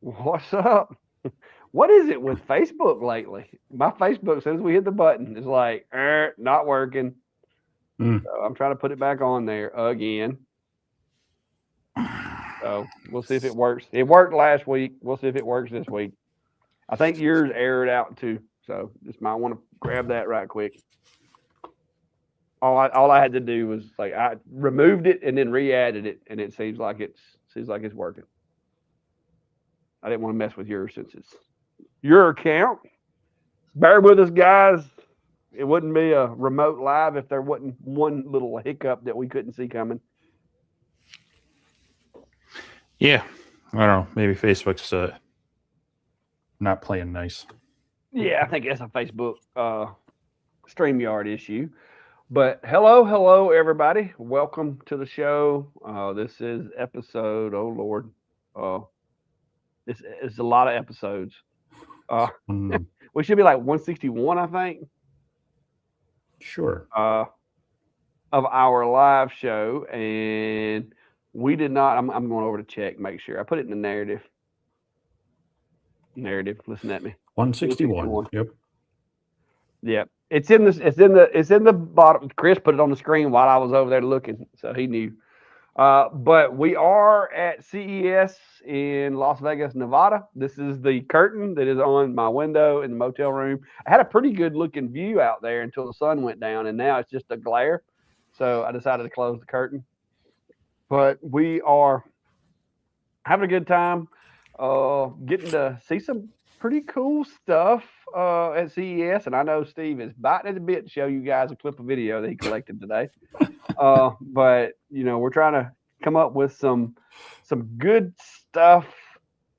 What's up? What is it with Facebook lately? My Facebook, as soon as we hit the button, is like, not working. So I'm trying to put it back on there again. So we'll see if it works. It worked last week. We'll see if it works this week. I think yours aired out too. So just might want to grab that right quick. All I had to do was like I removed it and then re-added it, and it seems like it's working. I didn't want to mess with yours since it's your account. Bear with us, guys. It wouldn't be a remote live if there wasn't one little hiccup that we couldn't see coming. Yeah, I don't know. Maybe Facebook's not playing nice. Yeah, I think that's a Facebook StreamYard issue. But hello, everybody. Welcome to the show. This is episode. Oh Lord, this is a lot of episodes. We should be like 161, I think. Sure. Of our live show, and we did not. I'm going over to check, make sure. I put it in the narrative. Listen at me. 161. Yep. Yep. It's in the bottom. Chris put it on the screen while I was over there looking, so he knew. But we are at CES in Las Vegas, Nevada. This is the curtain that is on my window in the motel room. I had a pretty good looking view out there until the sun went down, and now it's just a glare. So I decided to close the curtain. But we are having a good time, getting to see some pretty cool stuff at CES. And I know Steve is biting at the bit to show you guys a clip of video that he collected today. But we're trying to come up with some good stuff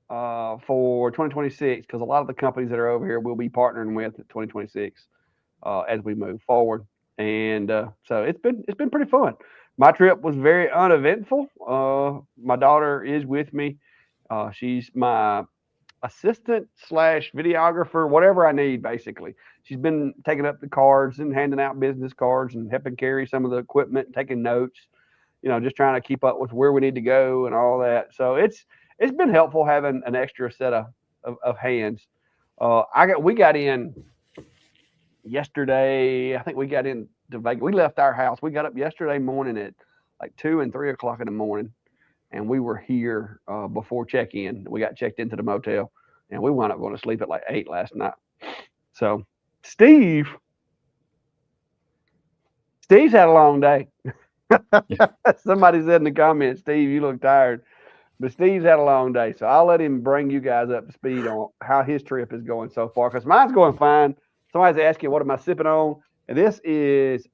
for 2026, because a lot of the companies that are over here will be partnering with 2026 as we move forward. And so it's been pretty fun. My trip was very uneventful. My daughter is with me. She's my assistant / videographer, whatever I need, basically. She's been taking up the cards and handing out business cards and helping carry some of the equipment, taking notes, just trying to keep up with where we need to go and all that. So it's been helpful having an extra set of hands. We got in yesterday. I think we got in to Vegas. We left our house. We got up yesterday morning at like 2 and 3 o'clock in the morning, and we were here before check-in. We got checked into the motel, and we wound up going to sleep at like 8 last night. So Steve's had a long day. Yeah. Somebody said in the comments, Steve, you look tired. But Steve's had a long day, so I'll let him bring you guys up to speed on how his trip is going so far, because mine's going fine. Somebody's asking, what am I sipping on? And this is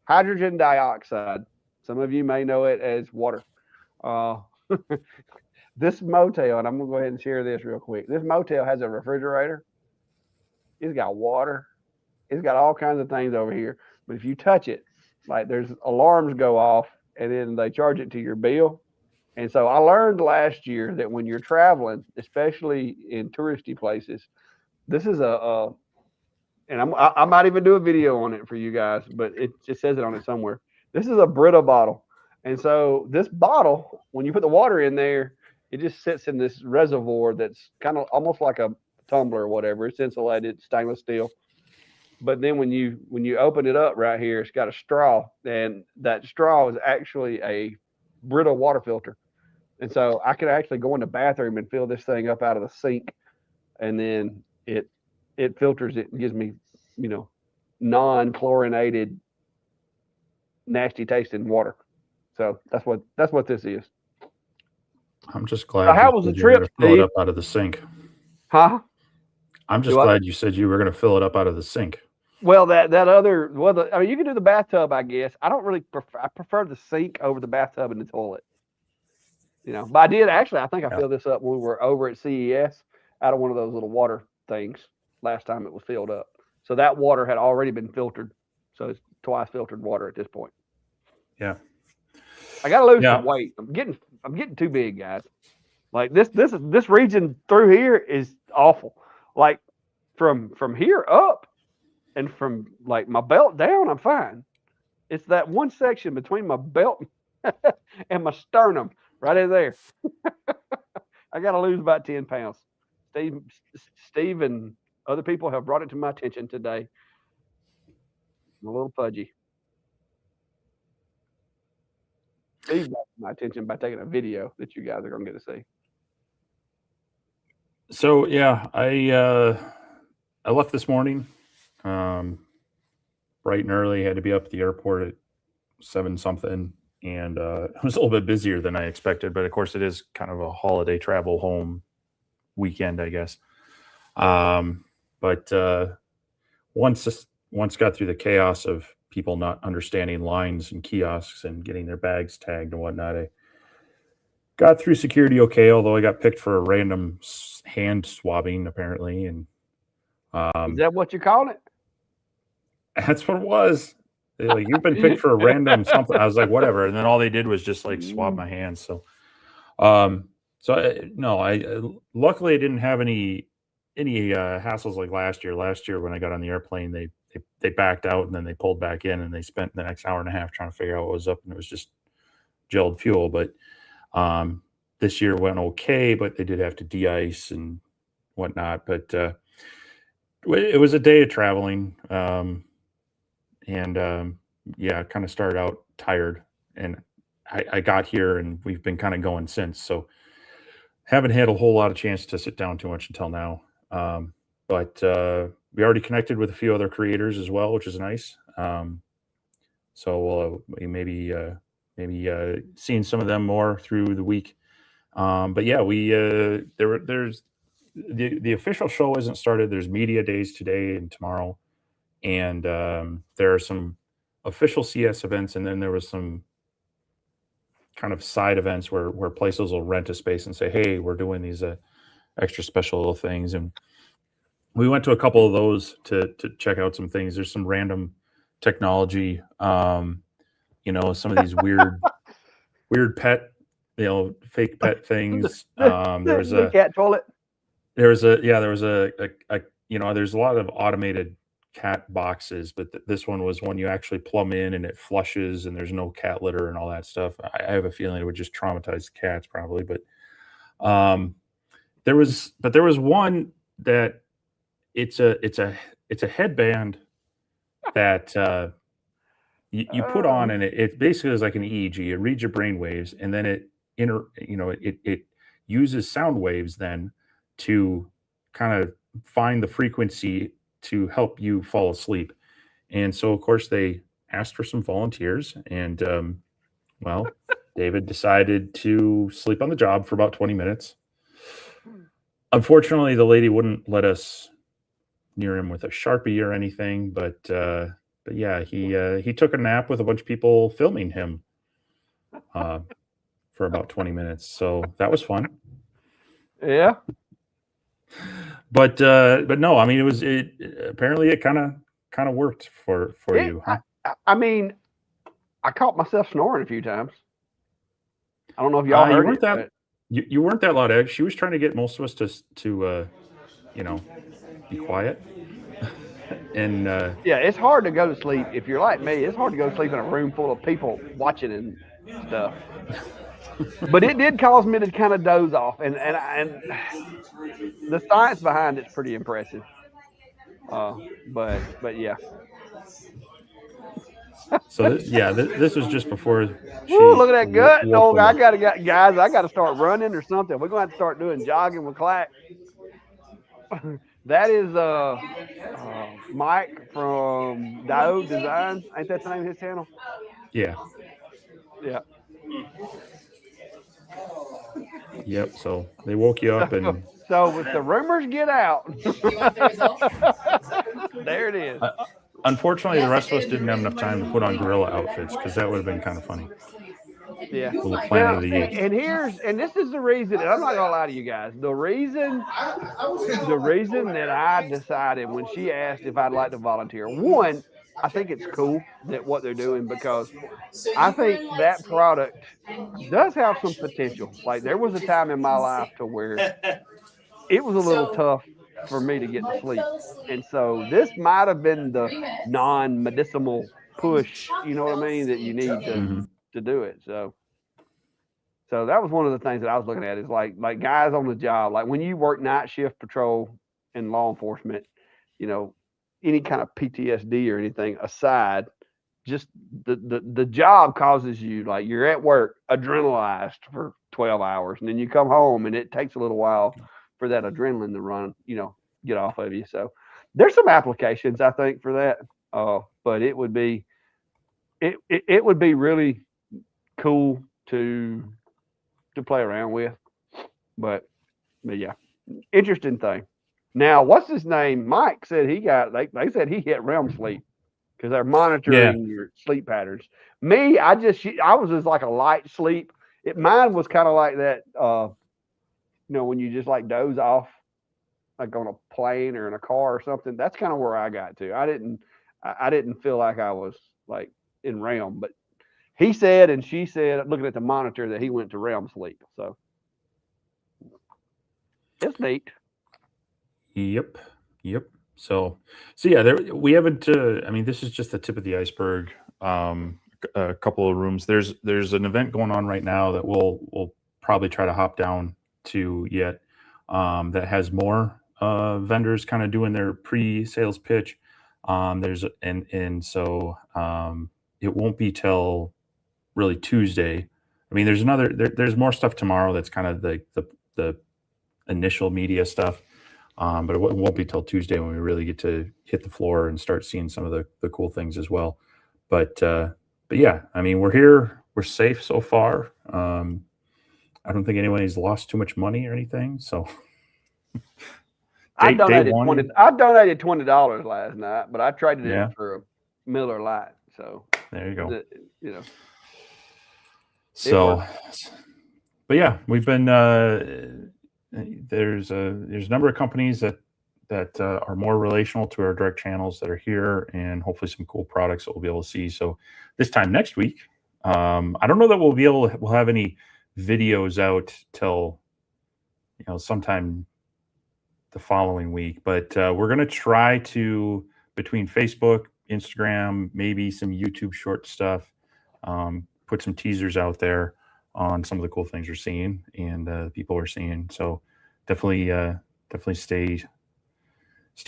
hydrogen dioxide. Some of you may know it as water. This motel, and I'm going to go ahead and share this real quick. This motel has a refrigerator. It's got water. It's got all kinds of things over here. But if you touch it, like there's alarms go off, and then they charge it to your bill. And so I learned last year that when you're traveling, especially in touristy places, this is and I might even do a video on it for you guys, but it just says it on it somewhere. This is a Brita bottle. And so this bottle, when you put the water in there, it just sits in this reservoir that's kind of almost like a tumbler or whatever. It's insulated, stainless steel. But then when you open it up right here, it's got a straw, and that straw is actually a Brita water filter. And so I could actually go in the bathroom and fill this thing up out of the sink, and then it filters it and gives me, non-chlorinated, nasty tasting water. So that's what this is. I'm just glad. So how was the trip, Steve? Fill it up out of the sink. Huh? I'm just glad you said you were going to fill it up out of the sink. Well, that other I mean, you can do the bathtub, I guess. I don't really prefer. I prefer the sink over the bathtub and the toilet. But I did actually. I think I Yeah. filled this up when we were over at CES out of one of those little water things last time it was filled up. So that water had already been filtered. So it's twice filtered water at this point. Yeah. I got to lose some Yeah. weight. I'm getting too big, guys. Like this region through here is awful. Like from here up and from like my belt down, I'm fine. It's that one section between my belt and my sternum right in there. I got to lose about 10 pounds. Steve, Steve, and other people have brought it to my attention today. I'm a little pudgy. Steve brought it to my attention by taking a video that you guys are going to get to see. So yeah, I left this morning, um, bright and early. Had to be up at the airport at 7 something, and it was a little bit busier than I expected. But of course, it is kind of a holiday travel home weekend, I guess. But once got through the chaos of people not understanding lines and kiosks and getting their bags tagged and whatnot, I got through security okay. Although I got picked for a random hand swabbing apparently, and Is that what you call it? that's what it was. They're like, you've been picked for a random something. I was like, whatever. And then all they did was just like swab my hands. So, no, I luckily I didn't have any hassles like last year. Last year when I got on the airplane, they backed out and then they pulled back in and they spent the next hour and a half trying to figure out what was up, and it was just gelled fuel. But this year went okay, but they did have to de-ice and whatnot. But it was a day of traveling. Yeah, kind of started out tired, and I got here and we've been kind of going since. So haven't had a whole lot of chance to sit down too much until now. But we already connected with a few other creators as well, which is nice. So we'll maybe seeing some of them more through the week. But yeah, there's the official show isn't started. There's media days today and tomorrow, and there are some official CS events, and then there was some kind of side events where places will rent a space and say, hey, we're doing these extra special little things. And we went to a couple of those to check out some things. There's some random technology, some of these weird pet, fake pet things. There was the cat toilet. there's a lot of automated cat boxes, but this one was one you actually plumb in and it flushes and there's no cat litter and all that stuff. I have a feeling it would just traumatize the cats probably, but there was one that it's a headband that you put on, and it basically is like an EEG. It reads your brain waves, and then it uses sound waves then to kind of find the frequency to help you fall asleep. And so, of course, they asked for some volunteers, and David decided to sleep on the job for about 20 minutes. Unfortunately, the lady wouldn't let us near him with a Sharpie or anything, but yeah, he took a nap with a bunch of people filming him for about 20 minutes. So that was fun. Yeah. But no, I mean, apparently it kind of worked for you, huh? I mean, I caught myself snoring a few times. I don't know if y'all heard it. You weren't that loud. She was trying to get most of us to be quiet. And yeah, it's hard to go to sleep if you're like me. It's hard to go to sleep in a room full of people watching and stuff. But it did cause me to kind of doze off, and the science behind it's pretty impressive. But yeah. So this was just before she. Ooh, look at that gut! No, I gotta start running or something. We're gonna have to start doing jogging with Clack. That is Mike from Diode Designs. Ain't that the name of his channel? Yeah. Yeah. Yep. So they woke you up, and so if the rumors get out, there it is. Unfortunately, the rest of us didn't have enough time to put on gorilla outfits because that would have been kind of funny. Yeah. Little Planet Now, of the see, Apes. and this is the reason, and I'm not gonna lie to you guys. The reason that I decided when she asked if I'd like to volunteer, one, I think it's cool that what they're doing because I think that product does have some potential. Like there was a time in my life to where it was a little tough for me to get to sleep. And so this might have been the non-medicinal push, you know what I mean, that you need Mhm. to do it. So that was one of the things that I was looking at is like guys on the job, like when you work night shift patrol in law enforcement, you know, any kind of PTSD or anything aside, just the job causes you like you're at work adrenalized for 12 hours and then you come home and it takes a little while for that adrenaline to run, get off of you. So there's some applications I think for that. But it would be really cool to play around with. But yeah, interesting thing. Now, what's his name? Mike said they said he hit REM sleep because they're Yeah. monitoring your sleep patterns. Me, I was just like a light sleep. Mine was kind of like that, when you just like doze off, like on a plane or in a car or something. That's kind of where I got to. I didn't feel like I was like in REM, but he said and she said, looking at the monitor, that he went to REM sleep. So it's neat. Yep. Yep. So yeah, we haven't. I mean, this is just the tip of the iceberg. A couple of rooms. There's an event going on right now that we'll probably try to hop down to yet. That has more vendors kind of doing their pre-sales pitch. It won't be till really Tuesday. I mean, there's more stuff tomorrow that's kind of the initial media stuff. But it won't be till Tuesday when we really get to hit the floor and start seeing some of the cool things as well. But yeah, I mean, we're here, we're safe so far. I don't think anybody's lost too much money or anything. So I day donated one, $20 last night, but I traded it yeah, for a Miller Lite. So there you go. you know, it So, worked. but yeah, we've been there's a number of companies that are more relational to our direct channels that are here, and hopefully some cool products that we'll be able to see. So this time next week, I don't know that we'll have any videos out till sometime the following week, but we're going to try to, between Facebook, Instagram, maybe some YouTube short stuff, put some teasers out there on some of the cool things we're seeing and people are seeing. So definitely stay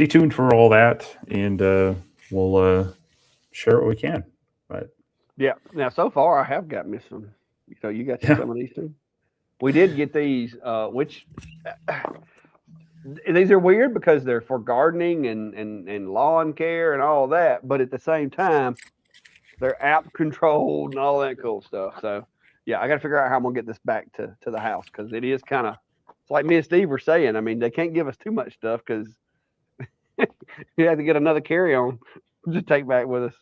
tuned for all that, and we'll share what we can. But Yeah. Now, so far, I have got me some. You got you yeah, some of these too. We did get these, which these are weird because they're for gardening and lawn care and all that, but at the same time, they're app controlled and all that cool stuff. So, yeah, I got to figure out how I'm gonna get this back to the house because it is kind of. It's like me and Steve were saying. I mean, they can't give us too much stuff because you have to get another carry on to take back with us.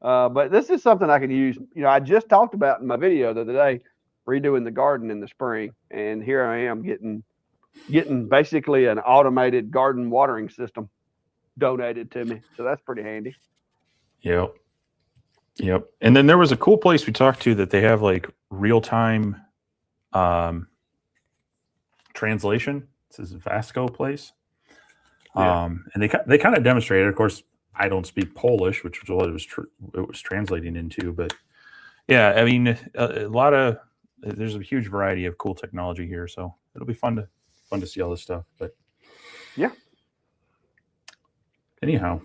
But this is something I could use. I just talked about in my video the other day, redoing the garden in the spring, and here I am getting basically an automated garden watering system donated to me. So that's pretty handy. yep. Yep. And then there was a cool place we talked to that they have like real time translation. This is a Vasco place. And they kind of demonstrated. Of course, I don't speak Polish, which was what it was translating into. But yeah, I mean, there's a huge variety of cool technology here, so it'll be fun to see all this stuff. But Yeah. anyhow,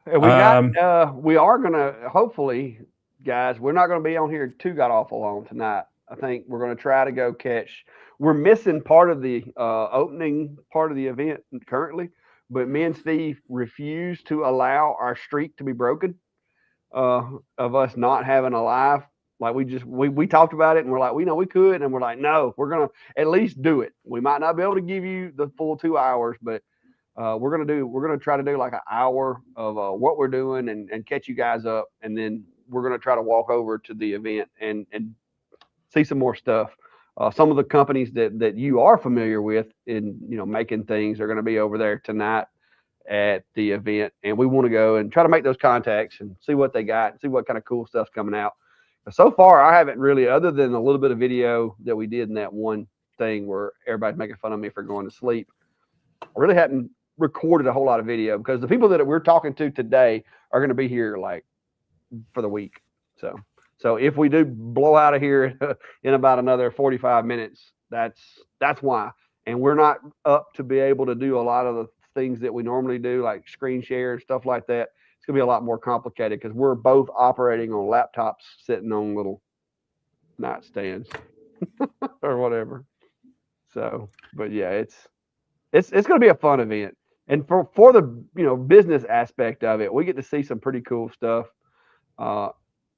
We are gonna hopefully, guys. We're not gonna be on here too god awful long tonight. I think we're gonna try to go catch. We're missing part of the opening part of the event currently, but me and Steve refuse to allow our streak to be broken. Of us not having a live. Like we talked about it and we're like, we know we could, and we're like, no, we're gonna at least do it. We might not be able to give you the full 2 hours, but We're gonna try to do like an hour of what we're doing and catch you guys up, and then we're gonna try to walk over to the event and see some more stuff. Some of the companies that you are familiar with in making things are going to be over there tonight at the event, and we want to go and try to make those contacts and see what they got, and see what kind of cool stuff's coming out. So far, I haven't really, other than a little bit of video that we did in that one thing where everybody's making fun of me for going to sleep. I really hadn't recorded a whole lot of video because the people that we're talking to today are going to be here like for the week. So if we do blow out of here in about another 45 minutes, that's why. And we're not up to be able to do a lot of the things that we normally do, like screen share and stuff like that. It's gonna be a lot more complicated because we're both operating on laptops sitting on little nightstands or whatever. So, but yeah, it's gonna be a fun event. And for the business aspect of it, we get to see some pretty cool stuff.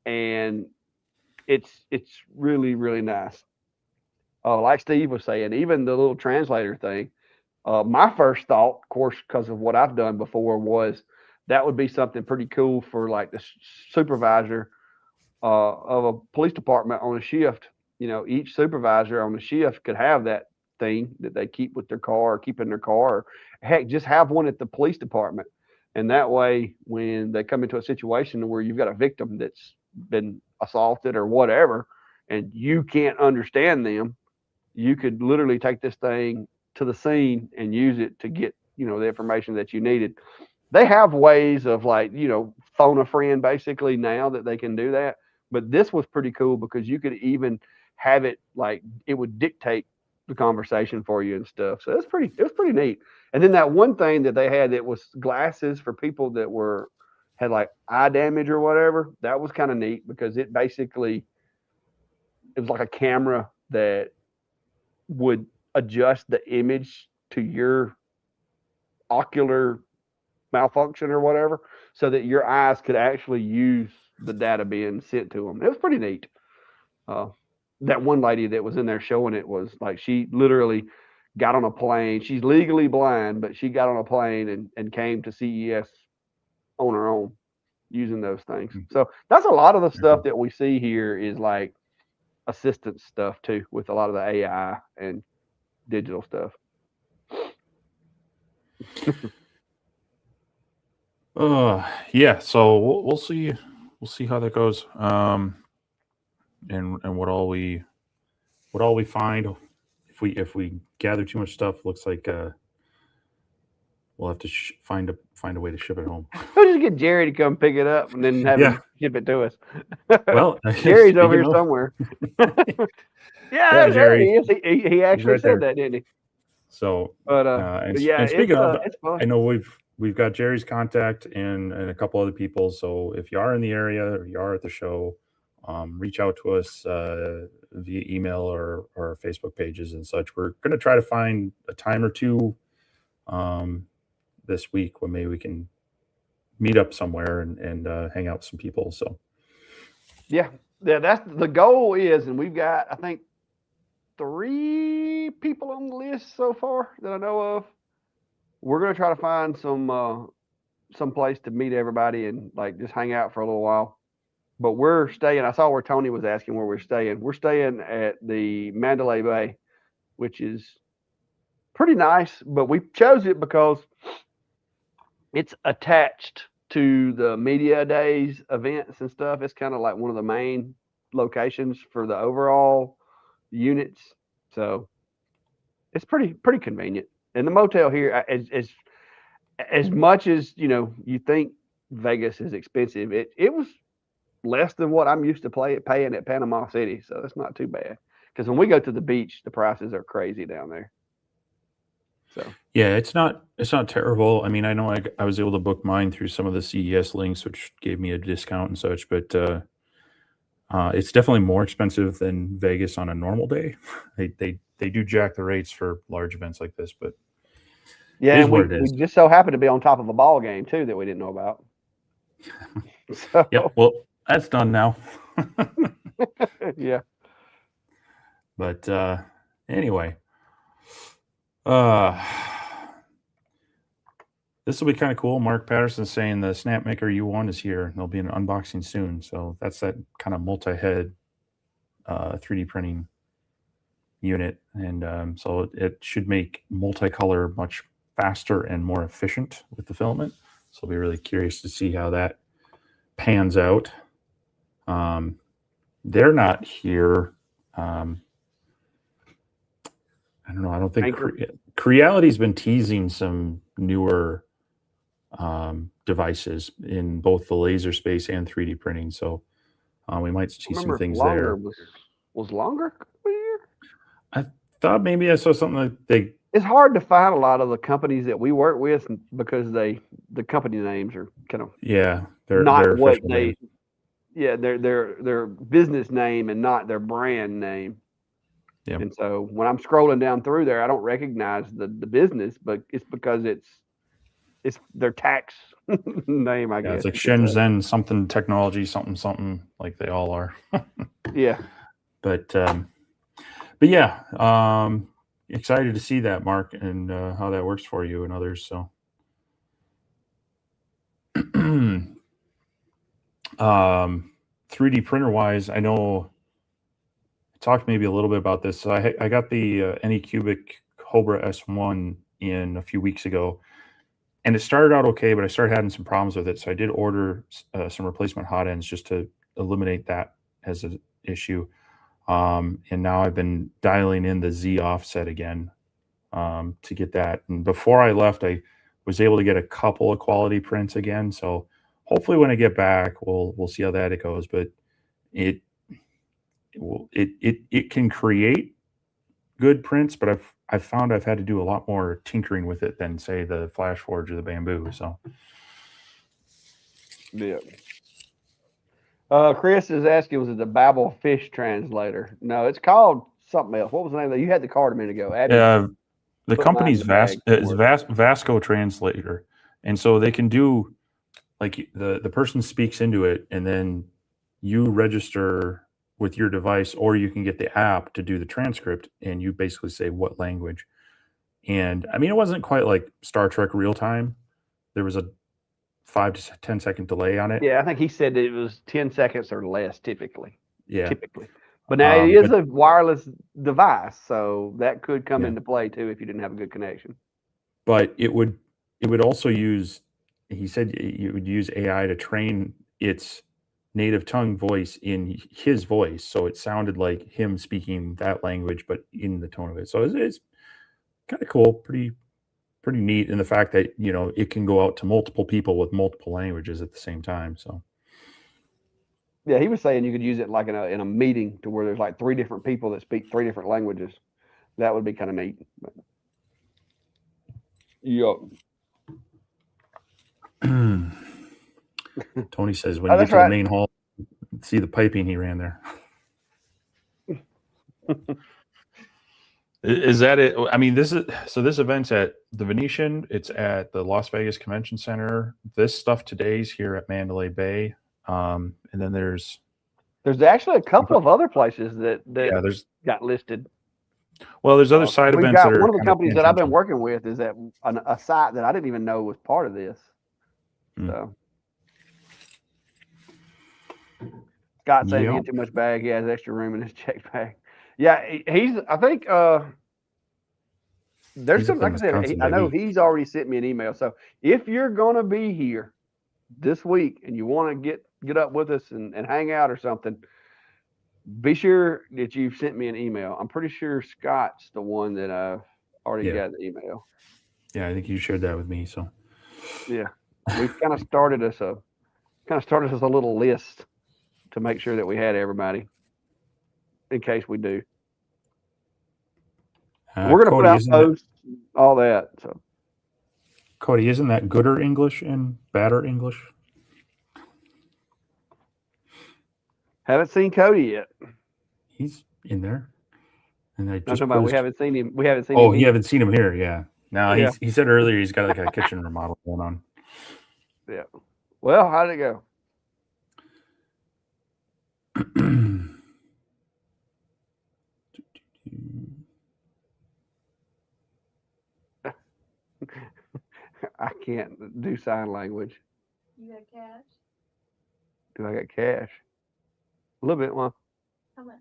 And it's really really nice. Like Steve was saying, even the little translator thing. My first thought, of course, because of what I've done before, was that would be something pretty cool for like the supervisor of a police department on a shift. Each supervisor on the shift could have that thing that they keep with their car, or keep in their car, or heck, just have one at the police department. And that way, when they come into a situation where you've got a victim that's been assaulted or whatever, and you can't understand them, you could literally take this thing to the scene and use it to get the information that you needed. They have ways of like phone a friend basically now that they can do that, but this was pretty cool because you could even have it like it would dictate the conversation for you and stuff. So it was pretty neat. And then that one thing that they had that was glasses for people that had like eye damage or whatever. That was kind of neat because it was like a camera that would adjust the image to your ocular malfunction or whatever, so that your eyes could actually use the data being sent to them. It was pretty neat. That one lady that was in there showing it was like, she literally got on a plane. She's legally blind, but she got on a plane and came to CES on her own using those things. So that's a lot of the stuff that we see here is like assistance stuff too, with a lot of the AI and digital stuff. Yeah. So we'll see. We'll see how that goes. And what all we find. If we gather too much stuff, looks like we'll have to find a way to ship it home. We'll just get Jerry to come pick it up and then have him ship it to us. Well, Jerry's over here somewhere. Yeah, Jerry. He is. He actually right said there. that, didn't he? So, but yeah. And speaking of, it's fun. I know we've got Jerry's contact and a couple other people. So if you are in the area or you are at the show, reach out to us via email or Facebook pages and such. We're going to try to find a time or two this week when maybe we can meet up somewhere and hang out with some people. So yeah, that's the goal is, and we've got, I think, 3 people on the list so far that I know of. We're going to try to find some place to meet everybody and like just hang out for a little while. But we're staying. I saw where Tony was asking where we're staying. We're staying at the Mandalay Bay, which is pretty nice. But we chose it because it's attached to the Media Days events and stuff. It's kind of like one of the main locations for the overall units. So it's pretty convenient. And the motel here, as much as you think Vegas is expensive, it was less than what I'm used to paying at Panama City. So that's not too bad. Because when we go to the beach, the prices are crazy down there. So yeah, it's not terrible. I mean, I know I was able to book mine through some of the CES links, which gave me a discount and such, but it's definitely more expensive than Vegas on a normal day. They do jack the rates for large events like this, but yeah, and we just so happen to be on top of a ball game too that we didn't know about. So yeah, well, that's done now. Yeah. But anyway, This will be kind of cool. Mark Patterson's saying the Snapmaker U1 is here. There'll be an unboxing soon. So that's that kind of multi-head 3D printing unit. And so it should make multicolor much faster and more efficient with the filament. So I'll be really curious to see how that pans out. They're not here. I don't know. I don't think Creality's been teasing some newer devices in both the laser space and 3D printing. So we might see some things there. Was Longer here? I thought maybe I saw something like they. It's hard to find a lot of the companies that we work with because the company names are kind of they're what they their business name and not their brand name. Yeah. And so when I'm scrolling down through there, I don't recognize the business, but it's because it's their tax name, I guess. It's like Shenzhen something technology, something like they all are. Yeah. But yeah, excited to see that, Mark, and how that works for you and others. So 3D printer wise, I know I talked maybe a little bit about this. So I got the Anycubic Cobra S1 in a few weeks ago, and it started out okay, but I started having some problems with it. So I did order some replacement hot ends just to eliminate that as an issue. And now I've been dialing in the Z offset again to get that. And before I left, I was able to get a couple of quality prints again. So hopefully when I get back, we'll see how that it goes. But it can create good prints, but I've found I've had to do a lot more tinkering with it than say the Flash Forge or the Bamboo. So yeah. Chris is asking, was it the Babel fish translator? No, it's called something else. What was the name of that? You had the card a minute ago. The company's Vasco Translator. And so they can do, like, the person speaks into it, and then you register with your device, or you can get the app to do the transcript, and you basically say what language. And I mean, it wasn't quite like Star Trek real time. There was a 5 to 10 second delay on it. Yeah, I think he said it was 10 seconds or less typically. Yeah. Typically. But now it is a wireless device, so that could come into play too if you didn't have a good connection. But it would also use, he said you would use AI to train its native tongue voice in his voice, so it sounded like him speaking that language, but in the tone of it. So it's kind of cool, pretty neat in the fact that, you know, it can go out to multiple people with multiple languages at the same time. So yeah, he was saying you could use it like in a meeting to where there's like 3 different people that speak 3 different languages. That would be kind of neat. Yep. Tony says when you get to the main hall, see the piping he ran there. Is that it? I mean, this event's at the Venetian. It's at the Las Vegas Convention Center. This stuff today's here at Mandalay Bay. And then there's actually a couple of other places that there's got listed. Well, there's other side events that are one of the companies that I've been working with is at a site that I didn't even know was part of this. So Scott saying he had too much bag. He has extra room in his check bag. Yeah, I think there's some, like I said, I know he's already sent me an email. So if you're gonna be here this week and you want to get up with us and hang out or something, be sure that you've sent me an email. I'm pretty sure Scott's the one that I've already got the email. Yeah, I think you shared that with me. So yeah, we've kind of started us a little list to make sure that we had everybody in case we do. We're going to put out posts, all that. So, Cody, isn't that gooder English and badder English? Haven't seen Cody yet. He's in there. And I just we haven't seen him. We haven't seen him. Oh, you haven't seen him here. Yeah. Now he said earlier he's got like a kitchen remodel going on. Yeah. Well, how did it go? can't do sign language. You got cash? Do I got cash? A little bit, well, How much?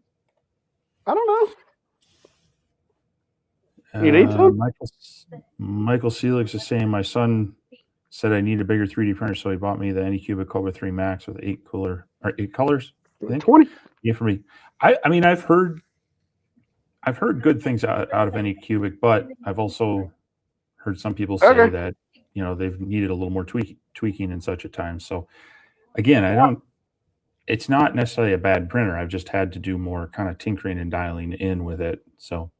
I don't know. You need some? Michael Seelix is saying my son said I need a bigger 3D printer, so he bought me the Anycubic Cobra 3 Max with 8 colors. I think 20. Yeah, for me. I mean, I've heard good things out of Anycubic, but I've also heard some people say Okay. that they've needed a little more tweaking in such a time. So again, it's not necessarily a bad printer. I've just had to do more kind of tinkering and dialing in with it. So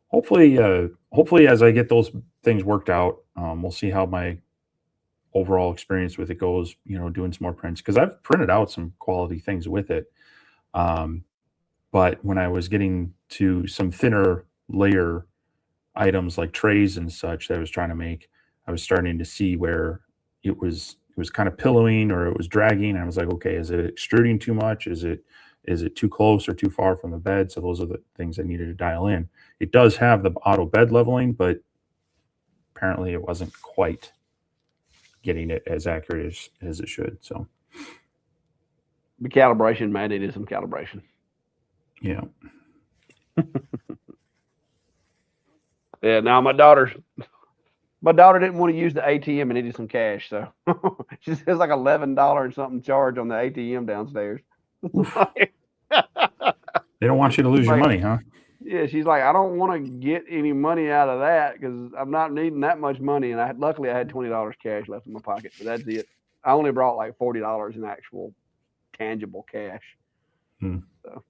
hopefully as I get those things worked out, we'll see how my overall experience with it goes, doing some more prints, because I've printed out some quality things with it. But when I was getting to some thinner layer items like trays and such that I was trying to make, I was starting to see where it was kind of pillowing or it was dragging. And I was like, okay, is it extruding too much? Is it too close or too far from the bed? So those are the things I needed to dial in. It does have the auto bed leveling, but apparently it wasn't quite getting it as accurate as it should. So The calibration, man, needed some calibration. yeah. Yeah, now my daughter didn't want to use the ATM and needed some cash, so she says like $11 and something charge on the ATM downstairs. They don't want you to lose your money, huh? Yeah, she's like, I don't want to get any money out of that because I'm not needing that much money. And luckily I had $20 cash left in my pocket, but that's it. I only brought like $40 in actual tangible cash. So.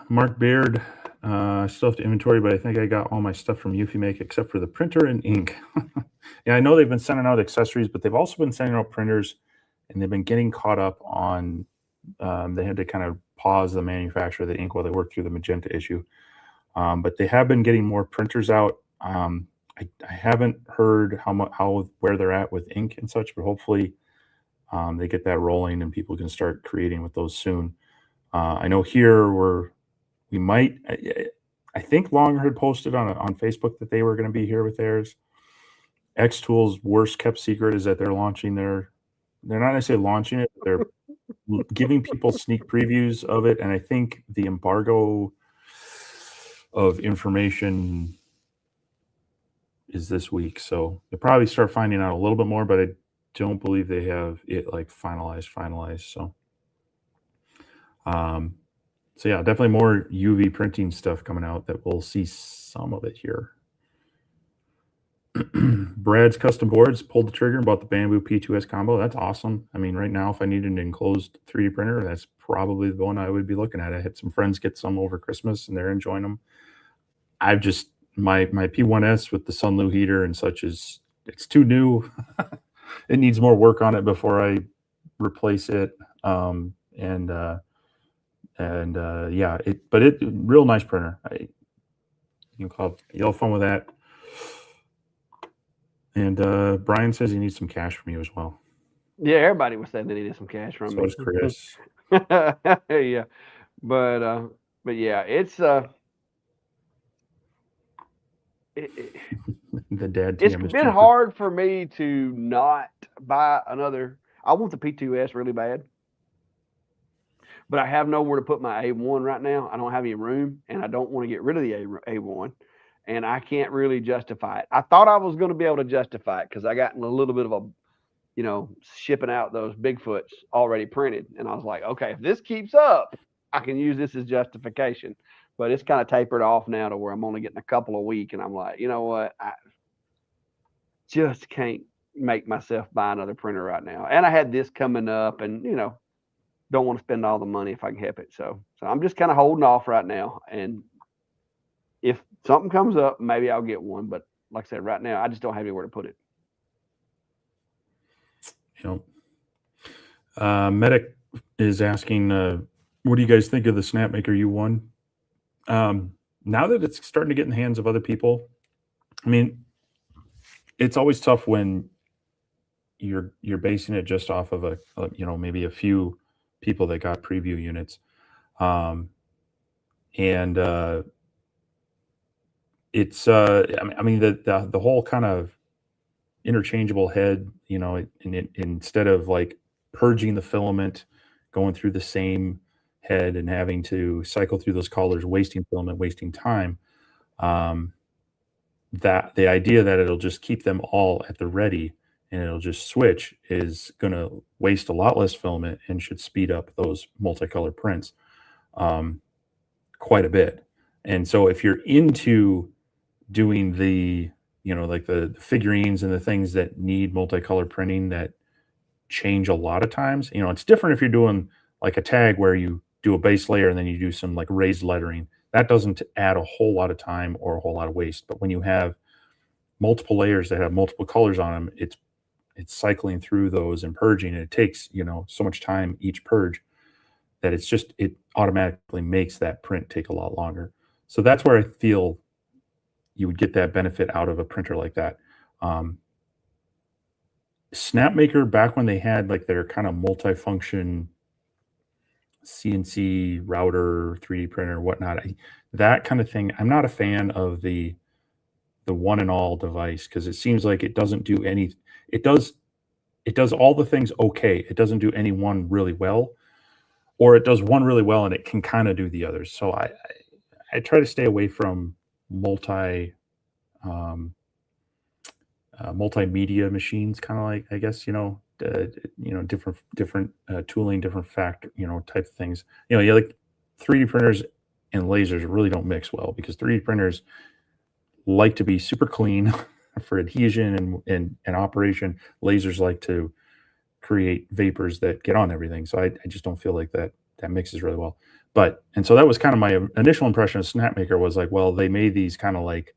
Mark Baird, I still have to inventory, but I think I got all my stuff from Eufymake except for the printer and ink. Yeah, I know they've been sending out accessories, but they've also been sending out printers, and they've been getting caught up on. They had to kind of pause the manufacture of the ink while they worked through the magenta issue. But they have been getting more printers out. I haven't heard where they're at with ink and such, but hopefully they get that rolling and people can start creating with those soon. I know here we might. I think Longer had posted on Facebook that they were going to be here with theirs. X Tools' worst kept secret is that they're launching they're not necessarily launching it, but they're giving people sneak previews of it. And I think the embargo of information is this week. So they'll probably start finding out a little bit more, but I don't believe they have it like finalized. So, so yeah, definitely more UV printing stuff coming out that we'll see some of it here. Brad's Custom Boards pulled the trigger and bought the Bamboo P2S combo. That's awesome. I mean, right now, if I needed an enclosed 3D printer, that's probably the one I would be looking at. I had some friends get some over Christmas, and they're enjoying them. I've just my P1S with the Sunlu heater and such it's too new. It needs more work on it before I replace it. Yeah, but it real nice printer. You'll have fun with that. And Brian says he needs some cash from you as well. Yeah, everybody was saying they needed some cash from me. So does Chris. Yeah, but yeah, it's the dad. It's been hard for me to not buy another. I want the P2S really bad, but I have nowhere to put my A1 right now. I don't have any room, and I don't want to get rid of the A1. And I can't really justify it. I thought I was going to be able to justify it because I got in a little bit of a, shipping out those Bigfoots already printed. And I was like, okay, if this keeps up, I can use this as justification. But it's kind of tapered off now to where I'm only getting a couple a week. And I'm like, you know what? I just can't make myself buy another printer right now. And I had this coming up and, don't want to spend all the money if I can help it. So I'm just kind of holding off right now. And if something comes up, maybe I'll get one. But like I said, right now, I just don't have anywhere to put it. Medic is asking, what do you guys think of the Snapmaker U1? Now that it's starting to get in the hands of other people, I mean, it's always tough when you're basing it just off of maybe a few people that got preview units. it's I mean the whole kind of interchangeable head, you know, instead of like purging the filament, going through the same head and having to cycle through those colors, wasting filament, wasting time. Um, that the idea that it'll just keep them all at the ready and it'll just switch is going to waste a lot less filament and should speed up those multicolor prints um, quite a bit. And so if you're into doing the, you know, like the figurines and the things that need multicolor printing that change a lot of times, you know, it's different if you're doing like a tag where you do a base layer and then you do some like raised lettering. That doesn't add a whole lot of time or a whole lot of waste. But when you have multiple layers that have multiple colors on them, it's cycling through those and purging, and it takes, you know, so much time each purge that it automatically makes that print take a lot longer. So that's where I feel you would get that benefit out of a printer like that. Um, Snapmaker, back when they had like their kind of multifunction CNC router, 3D printer, whatnot, that kind of thing, I'm not a fan of the one and all device because it seems like it doesn't do any. It does all the things okay. It doesn't do any one really well, or it does one really well and it can kind of do the others. So I try to stay away from um, multimedia machines, kind of like, I guess, different tooling, different type of things. You know, you like 3D printers and lasers really don't mix well because 3D printers like to be super clean for adhesion and operation. Lasers like to create vapors that get on everything. So I just don't feel like that mixes really well. And so that was kind of my initial impression of Snapmaker was like, well, they made these kind of like